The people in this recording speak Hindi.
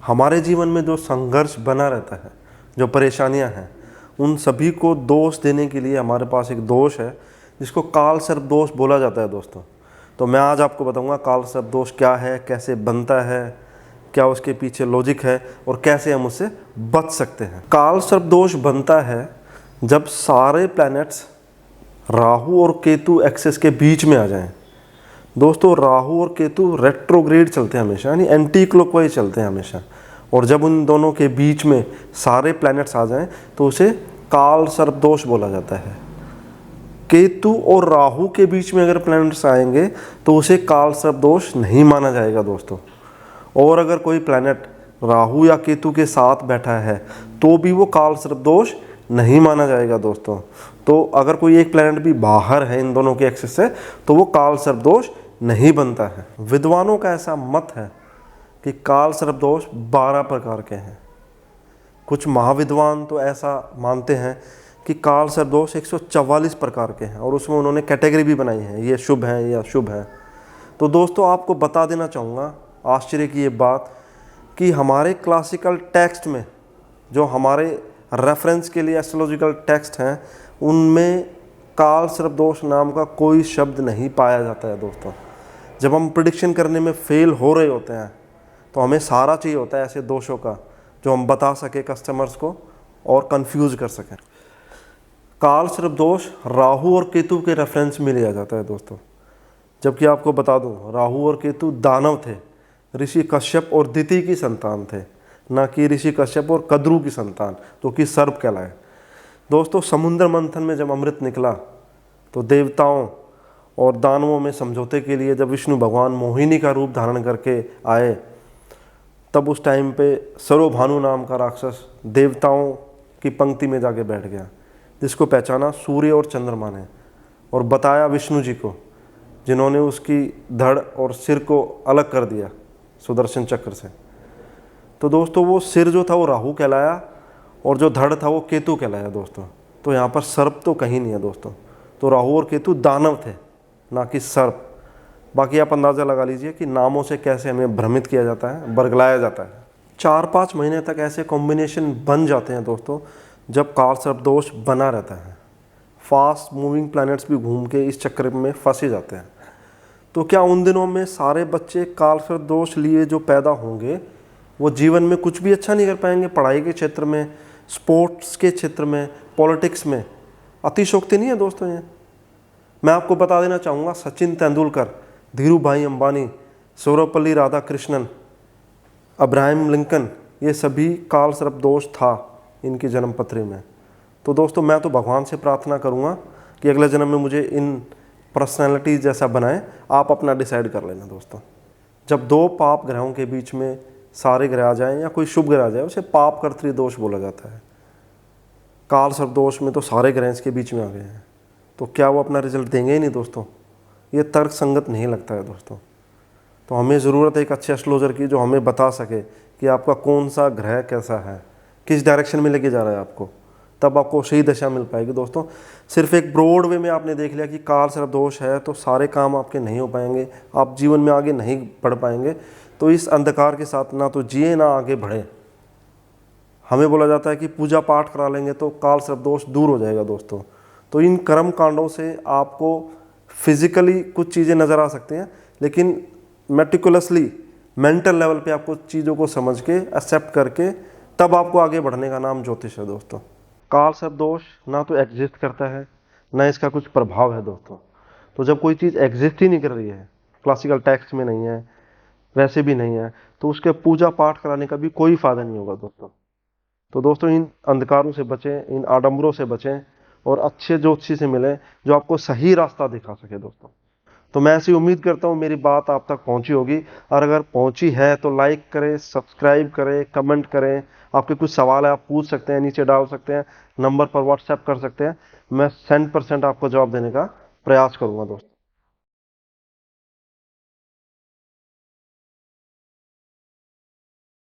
हमारे जीवन में जो संघर्ष बना रहता है, जो परेशानियां हैं, उन सभी को दोष देने के लिए हमारे पास एक दोष है जिसको काल सर्प दोष बोला जाता है दोस्तों। तो मैं आज आपको बताऊंगा काल सर्प दोष क्या है, कैसे बनता है, क्या उसके पीछे लॉजिक है और कैसे हम उससे बच सकते हैं। काल सर्प दोष बनता है जब सारे प्लैनेट्स राहु और केतु एक्सेस के बीच में आ जाएं। दोस्तों, राहु और केतु रेट्रोग्रेड चलते हैं हमेशा, यानी एंटी क्लॉकवाइज चलते हैं हमेशा, और जब उन दोनों के बीच में सारे प्लैनेट्स आ जाएं तो उसे काल सर्प दोष बोला जाता है। केतु और राहु के बीच में अगर प्लैनेट्स आएंगे तो उसे काल सर्प दोष नहीं माना जाएगा दोस्तों। और अगर कोई प्लैनेट राहु या केतु के साथ बैठा है तो भी वो काल सर्प दोष नहीं माना जाएगा दोस्तों। तो अगर कोई एक प्लैनेट भी बाहर है इन दोनों के एक्सेस से तो वो काल सर्प दोष नहीं बनता है। विद्वानों का ऐसा मत है कि काल सर्प दोष 12 प्रकार के हैं। कुछ महाविद्वान तो ऐसा मानते हैं कि काल सर्प दोष 144 प्रकार के हैं और उसमें उन्होंने कैटेगरी भी बनाई है, ये शुभ है या अशुभ है। तो दोस्तों, आपको बता देना चाहूँगा आश्चर्य की ये बात कि हमारे क्लासिकल टेक्स्ट में, जो हमारे रेफरेंस के लिए एस्ट्रोलॉजिकल टेक्स्ट हैं, उनमें काल सर्प दोष नाम का कोई शब्द नहीं पाया जाता है दोस्तों। जब हम प्रिडिक्शन करने में फेल हो रहे होते हैं तो हमें सहारा चाहिए होता है ऐसे दोषों का जो हम बता सके कस्टमर्स को और कंफ्यूज कर सकें। काल सर्प दोष राहु और केतु के रेफरेंस में लिया जाता है दोस्तों। जबकि आपको बता दूं, राहु और केतु दानव थे, ऋषि कश्यप और दिति की संतान थे, ना कि ऋषि कश्यप और कद्रु की संतान जो कि सर्प कहलाए। दोस्तों, समुद्र मंथन में जब अमृत निकला तो देवताओं और दानवों में समझौते के लिए जब विष्णु भगवान मोहिनी का रूप धारण करके आए, तब उस टाइम पे सरोभानु नाम का राक्षस देवताओं की पंक्ति में जाके बैठ गया, जिसको पहचाना सूर्य और चंद्रमा ने और बताया विष्णु जी को, जिन्होंने उसकी धड़ और सिर को अलग कर दिया सुदर्शन चक्र से। तो दोस्तों, वो सिर जो था वो राहु कहलाया और जो धड़ था वो केतु कहलाया दोस्तों। तो यहाँ पर सर्प तो कहीं नहीं है दोस्तों। तो राहु और केतु दानव थे, ना कि सर्प। बाकी आप अंदाज़ा लगा लीजिए कि नामों से कैसे हमें भ्रमित किया जाता है, बरगलाया जाता है। 4-5 महीने तक ऐसे कॉम्बिनेशन बन जाते हैं दोस्तों जब काल सर्प दोष बना रहता है। फास्ट मूविंग प्लैनेट्स भी घूम के इस चक्कर में फंसे जाते हैं। तो क्या उन दिनों में सारे बच्चे काल सर्प दोष लिए जो पैदा होंगे वो जीवन में कुछ भी अच्छा नहीं कर पाएंगे? पढ़ाई के क्षेत्र में, स्पोर्ट्स के क्षेत्र में, पॉलिटिक्स में? अतिशोक्ति नहीं है दोस्तों ये। मैं आपको बता देना चाहूँगा, सचिन तेंदुलकर, धीरू भाई अंबानी, सर्वपल्ली राधाकृष्णन, अब्राहम लिंकन, ये सभी काल सर्प दोष था इनकी जन्मपत्री में। तो दोस्तों, मैं तो भगवान से प्रार्थना करूँगा कि अगले जन्म में मुझे इन पर्सनैलिटीज़ जैसा बनाए। आप अपना डिसाइड कर लेना दोस्तों। जब 2 पाप ग्रहों के बीच में सारे ग्रह आ जाएं या कोई शुभ ग्रह आ जाए, उसे पाप कर्तृ दोष बोला जाता है। काल सर्प दोष में तो सारे ग्रह इसके बीच में आ गए हैं, तो क्या वो अपना रिजल्ट देंगे ही नहीं दोस्तों? ये तर्क संगत नहीं लगता है दोस्तों। तो हमें ज़रूरत है एक अच्छे एस्ट्रोलॉजर की जो हमें बता सके कि आपका कौन सा ग्रह कैसा है, किस डायरेक्शन में लेके जा रहा है आपको, तब आपको सही दशा मिल पाएगी दोस्तों। सिर्फ एक ब्रॉड वे में आपने देख लिया कि काल सर्प दोष है तो सारे काम आपके नहीं हो पाएंगे, आप जीवन में आगे नहीं बढ़ पाएंगे। तो इस अंधकार के साथ ना तो जिए ना आगे बढ़े। हमें बोला जाता है कि पूजा पाठ करा लेंगे तो काल सर्प दोष दूर हो जाएगा दोस्तों। तो इन कर्म कांडों से आपको फिजिकली कुछ चीज़ें नज़र आ सकती हैं, लेकिन मेटिकुलसली मेंटल लेवल पे आपको चीज़ों को समझ के एक्सेप्ट करके तब आपको आगे बढ़ने का नाम ज्योतिष है दोस्तों। काल सर्प दोष ना तो एग्जिस्ट करता है, ना इसका कुछ प्रभाव है दोस्तों। तो जब कोई चीज़ एग्जिस्ट ही नहीं कर रही है, क्लासिकल टेक्स्ट में नहीं है, वैसे भी नहीं है, तो उसके पूजा पाठ कराने का भी कोई फ़ायदा नहीं होगा दोस्तों। तो दोस्तों, इन अंधकारों से बचें, इन आडंबरों से बचें और अच्छे ज्योतिषी से मिलें जो आपको सही रास्ता दिखा सके दोस्तों। तो मैं ऐसी उम्मीद करता हूँ मेरी बात आप तक पहुँची होगी, और अगर पहुँची है तो लाइक करें, सब्सक्राइब करें, कमेंट करें। आपके कुछ सवाल है आप पूछ सकते हैं, नीचे डाल सकते हैं, नंबर पर व्हाट्सएप कर सकते हैं। मैं 100% आपको जवाब देने का प्रयास करूँगा दोस्तों।